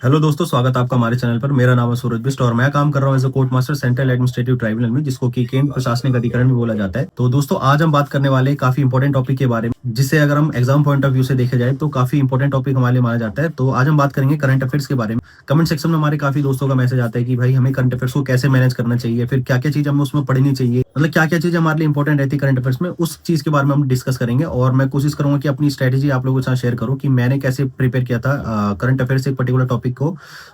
Hello दोस्तों, स्वागत है आपका हमारे चैनल पर। मेरा नाम है सूरज बिस्ट और मैं काम कर रहा हूँ as a court master central administrative tribunal में, जिसको कि केंद्र प्रशासनिक अधिकरण भी बोला जाता है। तो दोस्तों, आज हम बात करने वाले हैं काफी इंपॉर्टेंट टॉपिक के बारे में, जिसे अगर हम एग्जाम पॉइंट ऑफ व्यू से देखे जाए तो काफी इंपॉर्टेंट टॉपिक हमारे लिए माना जाता है। तो आज हम बात करेंगे करंट अफेयर्स के बारे में। कमेंट सेक्शन में हमारे काफी दोस्तों का मैसेज आता है कि भाई हमें करंट अफेयर्स को कैसे मैनेज करना चाहिए, फिर क्या क्या चीज हमें उसमें पढ़नी चाहिए, मतलब क्या क्या चीज हमारे लिए इंपॉर्टेंट रहती है करंट अफेयर्स में, उस चीज के बारे में हम डिस्कस करेंगे। और मैं कोशिश करूंगा कि अपनी स्ट्रेटेजी आप लोगों के साथ शेयर करूं कि मैंने कैसे प्रिपेयर किया था करंट अफेयर्स एक पर्टिकुलर टॉपिक को,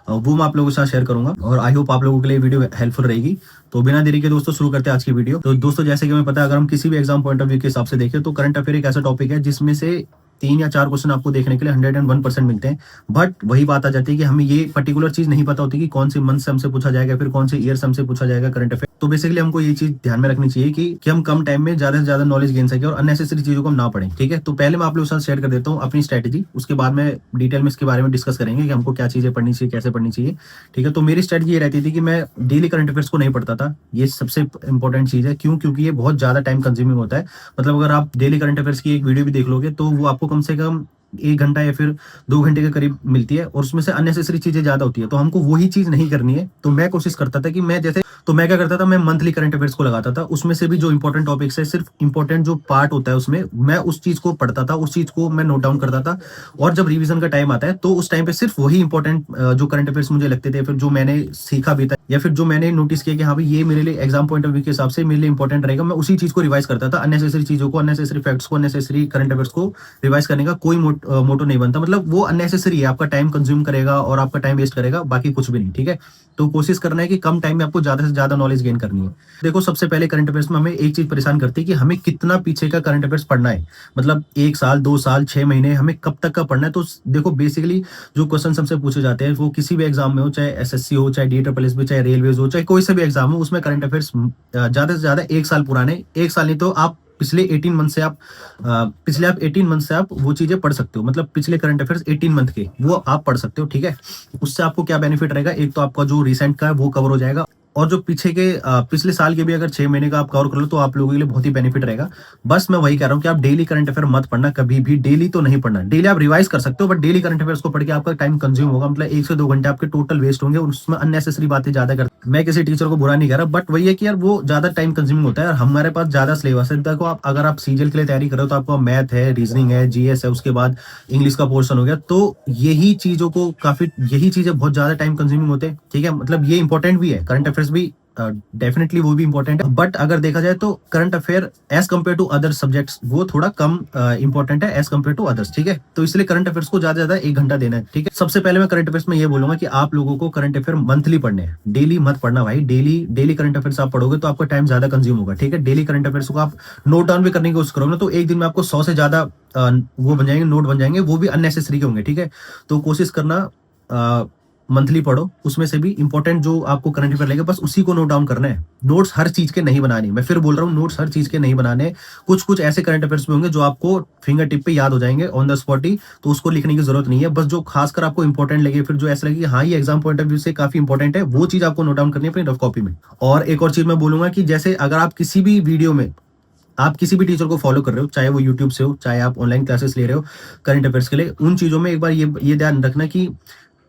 वो मैं आप लोगों के साथ शेयर करूंगा और आई होप आप लोगों के लिए वीडियो हेल्पफुल रहेगी। तो बिना देरी के दोस्तों शुरू करते हैं आज की वीडियो। तो दोस्तों, जैसे कि हमें पता है, अगर हम किसी भी एग्जाम पॉइंट ऑफ व्यू के हिसाब से देखें तो करंट अफेयर एक ऐसा टॉपिक है जिसमें से 3 या 4 क्वेश्चन आपको देखने के लिए 101% मिलते हैं। बट वही बात आ जाती है कि हमें ये पर्टिकुलर चीज नहीं पता होती कि कौन से मंथ से हमसे पूछा जाएगा, फिर कौन से ईयर से हमसे पूछा जाएगा करंट अफेयर। तो बेसिकली हमको ये चीज ध्यान में रखनी चाहिए कि हम कम टाइम में ज्यादा से ज्यादा नॉलेज गेन सके और अननेसेसरी चीजों को हम ना पढ़ें। ठीक है, तो पहले मैं आप लोगों के साथ शेयर कर देता हूँ अपनी स्ट्रेटेजी, उसके बाद में डिटेल में इसके बारे में डिस्कस करेंगे कि हमको क्या चीजें पढ़नी चाहिए, कैसे पढ़नी चाहिए। ठीक है, तो मेरी स्ट्रेटेजी ये रहती थी कि मैं डेली करंट अफेयर्स को नहीं पढ़ता था। ये सबसे इंपॉर्टेंट चीज है। क्यों? क्योंकि ये बहुत ज्यादा टाइम कंज्यूमिंग होता है। मतलब अगर आप डेली करंट अफेयर्स की एक वीडियो भी देख लोगे तो वो आपको कम से कम 1 घंटा या फिर 2 घंटे के करीब मिलती है और उसमें से अननेसेसरी चीजें ज्यादा होती है। तो हमको वही चीज नहीं करनी है। तो मैं कोशिश करता था कि मैं क्या करता था, मैं मंथली करंट अफेयर्स को लगाता था। उसमें से भी जो इंपॉर्टेंट टॉपिक्स है, सिर्फ इंपॉर्टेंट जो पार्ट होता है उसमें मैं उस चीज को पढ़ता था, उस चीज को मैं नोट डाउन करता था। और जब रिवीजन का टाइम आता है तो उस टाइम पे सिर्फ वही इंपॉर्टेंट जो करंट अफेयर्स मुझे लगते थे, फिर जो मैंने सीखा भी था या फिर जो मैंने नोटिस किया कि हाँ भाई ये मेरे लिए एग्जाम पॉइंट ऑफ व्यू के हिसाब से मेरे लिए इंपॉर्टेंट रहेगा, मैं उसी चीज को रिवाइज करता था। अननेसेसरी चीजों को, अननेसेसरी फैक्ट्स को, अननेसेसरी करंट अफेयर्स को रिवाइज करने का कोई मोटो नहीं बनता। मतलब वो अननेसेसरी है, आपका टाइम कंज्यूम करेगा और आपका टाइम वेस्ट करेगा, बाकी कुछ भी नहीं। ठीक है, तो कोशिश करना है कि कम टाइम में आपको ज्यादा से ज्यादा नॉलेज गेन करनी है। देखो, सबसे पहले करंट अफेयर्स में हमें एक चीज परेशान करती है कि हमें कितना पीछे का करंट अफेयर्स पढ़ना है। मतलब 1 साल, 2 साल, 6 महीने, हमें कब तक का पढ़ना है। तो देखो, बेसिकली जो क्वेश्चन हमसे पूछे जाते हैं वो किसी भी एग्जाम में हो, चाहे एसएससी हो, चाहे DSSS हो, चाहे रेलवे हो, चाहे कोई से भी एग्जाम हो, उसमें करंट अफेयर्स ज्यादा से ज्यादा 1 साल पुराने, 1 साल नहीं तो आप पिछले 18 मंथ से आप पिछले आप 18 मंथ से आप वो चीजें पढ़ सकते हो। मतलब पिछले करंट अफेयर्स 18 मंथ के वो आप पढ़ सकते हो। ठीक है, उससे आपको क्या बेनिफिट रहेगा? एक तो आपका जो रिसेंट का है वो कवर हो जाएगा, और जो पीछे के पिछले साल के भी अगर 6 महीने का आप कवर कर लो तो आप लोगों के लिए बहुत ही बेनिफिट रहेगा। बस मैं वही कह रहा हूँ कि आप डेली करंट अफेयर मत पढ़ना, कभी भी डेली तो नहीं पढ़ना। डेली आप रिवाइज कर सकते हो, बट डेली करंट अफेयर्स को पढ़ के आपका टाइम कंज्यूम होगा। मतलब 1 से 2 घंटे आपके टोटल वेस्ट होंगे और उसमें अननेसेसरी बातें ज्यादा कर। मैं किसी टीचर को बुरा नहीं कह रहा, बट वही है कि यार वो ज्यादा टाइम कंज्यूमिंग होता है और हमारे पास ज्यादा सिलेबस है। देखो, आप अगर आप सीजीएल के लिए तैयारी कर रहे हो तो आपका मैथ है, रीजनिंग है, जीएस है, उसके बाद इंग्लिश का पोर्शन हो गया। तो यही चीजें बहुत ज्यादा टाइम कंज्यूमिंग होते हैं। ठीक है, मतलब ये इंपॉर्टेंट भी है, करंट अफेयर्स भी डेफिनेटली वो भी इंपॉर्टेंट है। बट अगर देखा जाए तो current affair as compared to other subjects वो थोड़ा कम इंपॉर्टेंट है एज कम्पेयर टू अदर्स। ठीक है, तो इसलिए करंट अफेयर्स को ज्यादा से ज्यादा 1 घंटा देना है। ठीक है, सबसे पहले मैं करंट अफेयर्स में ये बोलूंगा कि आप लोगों को करंट अफेयर मंथली पढ़ने हैं, डेली मत पढ़ना भाई। डेली डेली करंट अफेयर्स आप पढ़ोगे तो आपका टाइम ज्यादा कंज्यूम होगा। ठीक है, डेली करंट अफेयर्स को आप नोट डाउन भी करने की कोशिश करोगे ना तो एक दिन में आपको 100 से ज्यादा वो बन जाएंगे, नोट बन जाएंगे, वो भी अननेसेसरी के होंगे। ठीक है, तो कोशिश करना मंथली पढ़ो, उसमें से भी इंपॉर्टेंट जो आपको करंट अफेयर लगेगा बस उसी को नोट डाउन करना है। नोट्स हर चीज के नहीं बनानी, मैं फिर बोल रहा हूँ, नोट्स हर चीज के नहीं बनाने। कुछ कुछ ऐसे करंट अफेयर्स भी होंगे जो आपको फिंगर टिप पे याद हो जाएंगे ऑन द स्पॉट ही, तो उसको लिखने की जरूरत नहीं है। बस जो खासकर आपको इंपॉर्टेंट लगे, फिर जो ऐसा लगे कि हाँ ये एग्जाम पॉइंट ऑफ व्यू से काफी इंपॉर्टेंट है, वो चीज आपको नोट डाउन करनी है अपनी रफ कॉपी में। और एक और चीज मैं बोलूंगा कि जैसे अगर आप किसी भी वीडियो में आप किसी भी टीचर को फॉलो कर रहे हो, चाहे वो यूट्यूब से हो, चाहे आप ऑनलाइन क्लासेस ले रहे हो करंट अफेयर्स के लिए, उन चीजों में एक बार ये ध्यान रखना कि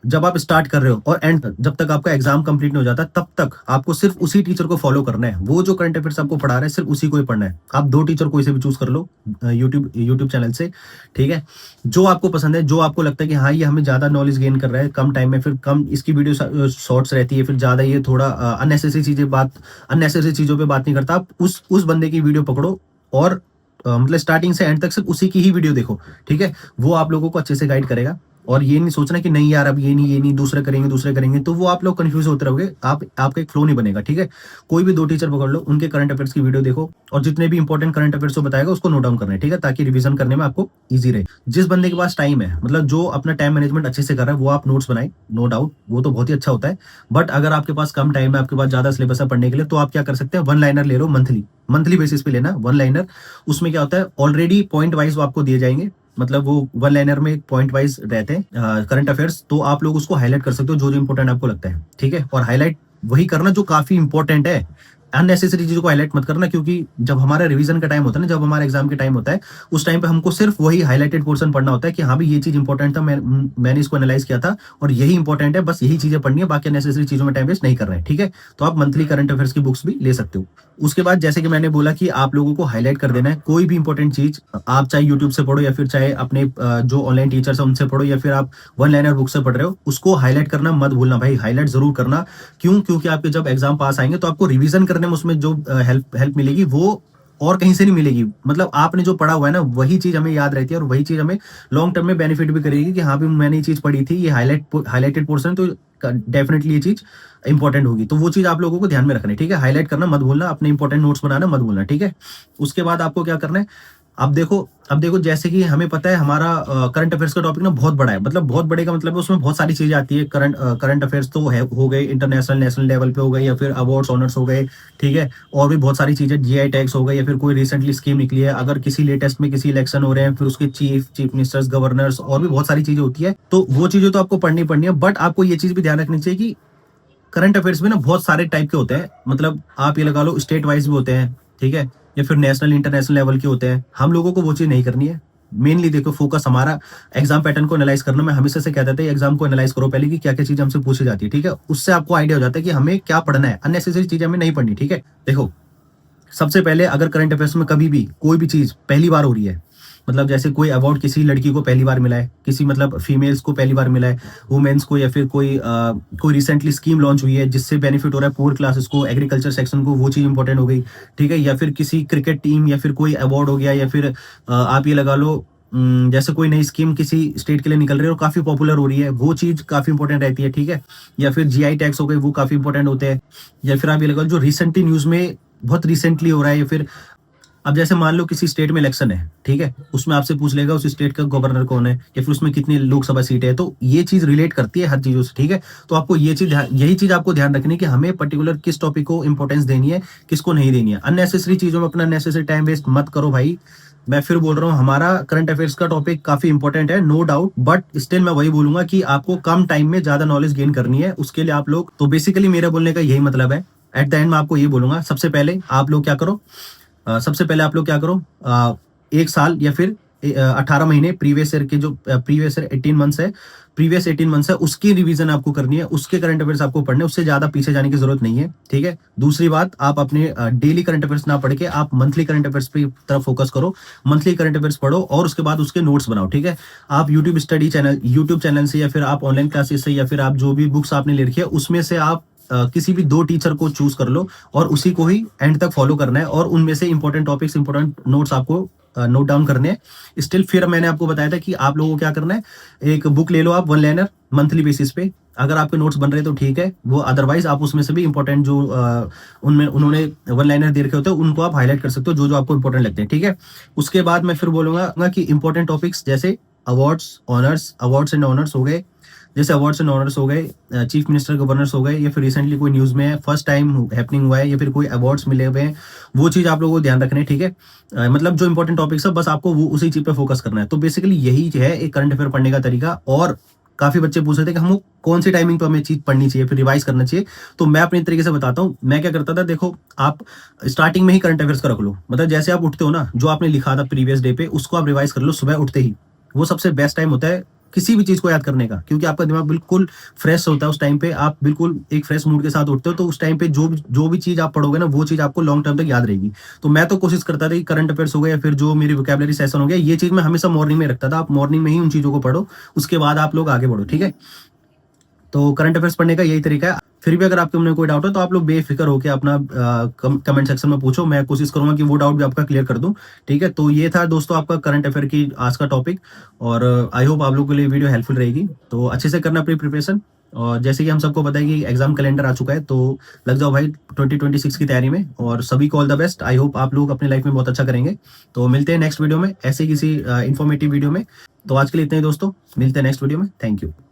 जब आप स्टार्ट कर रहे हो और एंड तक, जब तक आपका एग्जाम कंप्लीट नहीं हो जाता, तब तक आपको सिर्फ उसी टीचर को फॉलो करना है। वो जो करंट अफेयर्स आपको पढ़ा रहा है सिर्फ उसी को ही पढ़ना है। आप 2 टीचर कोई से भी चूज कर लो यूट्यूब चैनल से। ठीक है, जो आपको पसंद है, जो आपको लगता है कि हाँ ये हमें ज्यादा नॉलेज गेन कर रहा है कम टाइम में, फिर कम इसकी वीडियो शॉर्ट्स रहती है, फिर ज्यादा ये थोड़ा अननेसेसरी चीजों पर बात नहीं करता, आप उस बंदे की वीडियो पकड़ो और मतलब स्टार्टिंग से एंड तक सिर्फ उसी की ही वीडियो देखो। ठीक है, वो आप लोगों को अच्छे से गाइड करेगा। और ये नहीं सोचना कि नहीं यार अब ये नहीं दूसरे करेंगे, तो वो आप लोग कंफ्यूज होते रहोगे, आपका एक फ्लो नहीं बनेगा। ठीक है, कोई भी 2 टीचर पकड़ लो, उनके करंट अफेयर्स की वीडियो देखो और जितने भी इंपॉर्टेंट करंट अफेयर्स बताएगा उसको नोट डाउन करना है। ठीक है, ताकि रिवीजन करने में आपको ईजी रहे। जिस बंदे के पास टाइम है, मतलब जो अपना टाइम मैनेजमेंट अच्छे से कर रहा है, वो आप नोट्स बनाए, नो डाउट वो तो बहुत ही अच्छा होता है। बट अगर आपके पास कम टाइम है, आपके पास ज्यादा सिलेबस है पढ़ने के लिए, तो आप क्या कर सकते हैं, 1 लाइनर ले लो, मंथली बेसिस पे लेना 1 लाइनर। उसमें क्या होता है, ऑलरेडी पॉइंट वाइज वो आपको दिए जाएंगे। मतलब वो 1 लाइनर में पॉइंट वाइज रहते हैं करंट अफेयर्स, तो आप लोग उसको हाईलाइट कर सकते हो जो जो इंपॉर्टेंट आपको लगता है। ठीक है, और हाईलाइट वही करना जो काफी इंपॉर्टेंट है। अननेसेसरी चीजों को हाईलाइट मत करना, क्योंकि जब हमारा रिवीजन का टाइम होता है ना, जब हमारा एग्जाम के टाइम होता है, उस टाइम पे हमको सिर्फ वही हाईलाइटेड पोर्शन पढ़ना होता है कि हाँ भी ये चीज इंपॉर्टेंट था, मैंने इसको एनालाइज किया था और यही इंपॉर्टेंट है, बस यही चीजें पढ़नी है, बाकी अननेसेसरी चीजों में टाइम वेस्ट नहीं कर रहे हैं, ठीक है। तो आप मंथली करंट अफेयर्स की बुक्स भी ले सकते हो। उसके बाद जैसे कि मैंने बोला कि आप लोगों को हाईलाइट कर देना है कोई भी इंपॉर्टेंट चीज, आप चाहे यूट्यूब से पढ़ो या फिर चाहे अपने जो ऑनलाइन टीचर्स है उनसे पढ़ो या फिर आप वन लाइनर बुक से पढ़ रहे हो, उसको हाईलाइट करना मत भूलना भाई, हाईलाइट जरूर करना। क्यों? क्योंकि आपके जब एग्जाम पास आएंगे तो आपको रिवीजन करने में उसमें जो हेल्प मिलेगी वो और कहीं से नहीं मिलेगी। मतलब आपने जो पढ़ा हुआ है ना, वही चीज हमें याद रहती है और वही चीज हमें लॉन्ग टर्म में बेनिफिट भी करेगी कि हाँ भी मैंने ये चीज पढ़ी थी, ये हाईलाइटेड पोर्शन, तो डेफिनेटली ये चीज इंपॉर्टेंट होगी। तो वो चीज आप लोगों को ध्यान में रखना है, ठीक है। हाईलाइट करना मत भूलना, अपने इंपॉर्टेंट नोट्स बनाना मत भूलना, ठीक है। उसके बाद आपको क्या करना है, अब देखो जैसे कि हमें पता है हमारा करंट अफेयर्स का टॉपिक ना बहुत बड़ा है, मतलब बहुत बड़े का मतलब है उसमें बहुत सारी चीजें आती है। करंट अफेयर्स तो है, हो गए इंटरनेशनल नेशनल लेवल पे हो गए या फिर अवार्ड्स ऑनर्स हो गए, ठीक है। और भी बहुत सारी चीजें, जीआई टैग्स हो गए या फिर कोई रिसेंटली स्कीम निकली है, अगर किसी लेटेस्ट में किसी इलेक्शन हो रहे हैं, फिर उसके चीफ मिनिस्टर्स, गवर्नर्स, और भी बहुत सारी चीजें होती है। तो वो चीजें तो आपको पढ़नी है, बट आपको ये चीज भी ध्यान रखनी चाहिए कि करंट अफेयर्स में ना बहुत सारे टाइप के होते हैं, मतलब आप ये लगा लो स्टेट वाइज भी होते हैं, ठीक है, या फिर नेशनल इंटरनेशनल लेवल के होते हैं। हम लोगों को वो चीज नहीं करनी है। मेनली देखो फोकस हमारा एग्जाम पैटर्न को एनालाइज करना। मैं हमेशा से कहता था एग्जाम को एनालाइज करो पहले कि क्या क्या चीजें हमसे पूछी जाती है, ठीक है। उससे आपको आइडिया हो जाता है कि हमें क्या पढ़ना है, अननेसेसरी चीजें हमें नहीं पढ़नी, ठीक है। देखो सबसे पहले अगर करंट अफेयर्स में कभी भी कोई भी चीज पहली बार हो रही है, मतलब जैसे कोई अवार्ड किसी लड़की को पहली बार मिला है, किसी मतलब फीमेल्स को पहली बार मिला है, वुमेन्स को, या फिर कोई रिसेंटली स्कीम लॉन्च हुई है जिससे बेनिफिट हो रहा है पुअर क्लासेस को, एग्रीकल्चर सेक्शन को, वो चीज इंपॉर्टेंट हो गई, ठीक है। या फिर किसी क्रिकेट टीम या फिर कोई अवार्ड हो गया, या फिर आप ये लगा लो जैसे कोई नई स्कीम किसी स्टेट के लिए निकल रही है और काफी पॉपुलर हो रही है, वो चीज काफी इंपॉर्टेंट रहती है, ठीक है। या फिर जीआई टैक्स हो गए, वो काफी इंपॉर्टेंट होते हैं। या फिर आप ये लगा लो जो रिसेंटली न्यूज में बहुत रिसेंटली हो रहा है, या फिर अब जैसे मान लो किसी स्टेट में इलेक्शन है, ठीक है, उसमें आपसे पूछ लेगा उस स्टेट का गवर्नर कौन है या फिर उसमें कितनी लोकसभा सीटें है, तो ये चीज रिलेट करती है हर चीजों से, ठीक है। तो आपको यही चीज आपको ध्यान रखनी है कि हमें पर्टिकुलर किस टॉपिक को इंपॉर्टेंस देनी है, किसको नहीं देनी है। अननेसेसरी चीजों में अपना अननेसेसरी टाइम वेस्ट मत करो भाई। मैं फिर बोल रहा हूँ हमारा करंट अफेयर्स का टॉपिक काफी इंपॉर्टेंट है, नो डाउट, बट स्टिल मैं वही बोलूंगा कि आपको कम टाइम में ज्यादा नॉलेज गेन करनी है। उसके लिए आप लोग, तो बेसिकली मेरा बोलने का यही मतलब है। एट द एंड में आपको ये बोलूंगा, सबसे पहले आप लोग क्या करो, एक साल या फिर 18 महीने प्रीवियस ईयर के जो प्रीवियस ईयर 18 मंथ्स है, प्रीवियस 18 मंथ्स है, उसकी रिवीजन आपको करनी है, उसके करंट अफेयर्स आपको पढ़ने, उससे ज्यादा पीछे जाने की जरूरत नहीं है, ठीक है। दूसरी बात, आप अपने डेली करंट अफेयर्स ना पढ़ के आप मंथली करंट अफेयर्स पे तरफ फोकस करो, मंथली करंट अफेयर्स पढ़ो और उसके बाद उसके नोट्स बनाओ, ठीक है। आप यूट्यूब चैनल से या फिर आप ऑनलाइन क्लासेस से या फिर आप जो भी बुक्स आपने ले रखी है उसमें से आप किसी भी 2 टीचर को चूज कर लो और उसी को ही एंड तक फॉलो करना है, और उनमें से इंपॉर्टेंट टॉपिक्स, इंपॉर्टेंट नोट्स आपको नोट डाउन करने हैं। स्टिल फिर मैंने आपको बताया था कि आप लोगों को क्या करना है, एक बुक ले लो आप वन लाइनर मंथली बेसिस पे, अगर आपके नोट्स बन रहे तो ठीक है, वो अदरवाइज आप उसमें से भी इंपॉर्टेंट जो उनमें उन्होंने वन लाइनर दे रखे होते हैं उनको आप हाईलाइट कर सकते हो, जो जो आपको इंपॉर्टेंट लगते हैं, ठीक है। उसके बाद मैं फिर बोलूंगा कि इंपॉर्टेंट टॉपिक्स जैसे अवार्ड्स एंड ऑनर्स हो गए, जैसे अवार्ड्स एंड ऑनर्स हो गए, चीफ मिनिस्टर गवर्नर्स हो गए, या फिर रिसेंटली कोई न्यूज में है, फर्स्ट टाइम हैपनिंग हुआ है, या फिर कोई अवार्ड्स मिले हुए हैं, वो चीज आप लोगों को ध्यान रखना है, ठीक है। मतलब जो इंपॉर्टेंट टॉपिक्स है बस आपको वो उसी चीज पे फोकस करना है। तो बेसिकली यही है एक करंट अफेयर पढ़ने का तरीका। और काफी बच्चे पूछ रहे थे कि हम कौन सी टाइमिंग पे हमें चीज पढ़नी चाहिए, फिर रिवाइज करना चाहिए। तो मैं अपने तरीके से बताता हूँ, मैं क्या करता था, देखो आप स्टार्टिंग में ही करंट अफेयर्स का रख लो, मतलब जैसे आप उठते हो ना, जो आपने लिखा था प्रीवियस डे पे उसको आप रिवाइज कर लो सुबह उठते ही। वो सबसे बेस्ट टाइम होता है किसी भी चीज को याद करने का, क्योंकि आपका दिमाग बिल्कुल फ्रेश होता है उस टाइम पे, आप बिल्कुल एक फ्रेश मूड के साथ उठते हो, तो उस टाइम पे जो भी चीज आप पढ़ोगे ना, वो चीज आपको लॉन्ग टर्म तक याद रहेगी। तो मैं तो कोशिश करता था कि करंट अफेयर्स हो गया या फिर जो मेरी वोकैबुलरी सेशन हो गया, ये चीज मैं हमेशा मॉर्निंग में रखता था। आप मॉर्निंग में ही उन चीजों को पढ़ो, उसके बाद आप लोग आगे बढ़ो, ठीक है। तो करंट अफेयर्स पढ़ने का यही तरीका है। फिर भी अगर आपके मन में कोई डाउट है तो आप लोग बेफिक्र होकर अपना कमेंट सेक्शन में पूछो, मैं कोशिश करूंगा कि वो डाउट भी आपका क्लियर कर दूं, ठीक है। तो ये था दोस्तों आपका करंट अफेयर की आज का टॉपिक, और आई होप आप लोगों के लिए वीडियो हेल्पफुल रहेगी। तो अच्छे से करना अपनी प्रिपरेशन, और जैसे कि हम सबको पता है कि एग्जाम कैलेंडर आ चुका है, तो लग जाओ भाई 2026 की तैयारी में, और सभी को all the best. I hope आप लोग अपनी लाइफ में बहुत अच्छा करेंगे। तो मिलते हैं नेक्स्ट वीडियो में ऐसे किसी इन्फॉर्मेटिव वीडियो में। तो आज के लिए इतना ही दोस्तों, मिलते हैं नेक्स्ट वीडियो में। Thank you.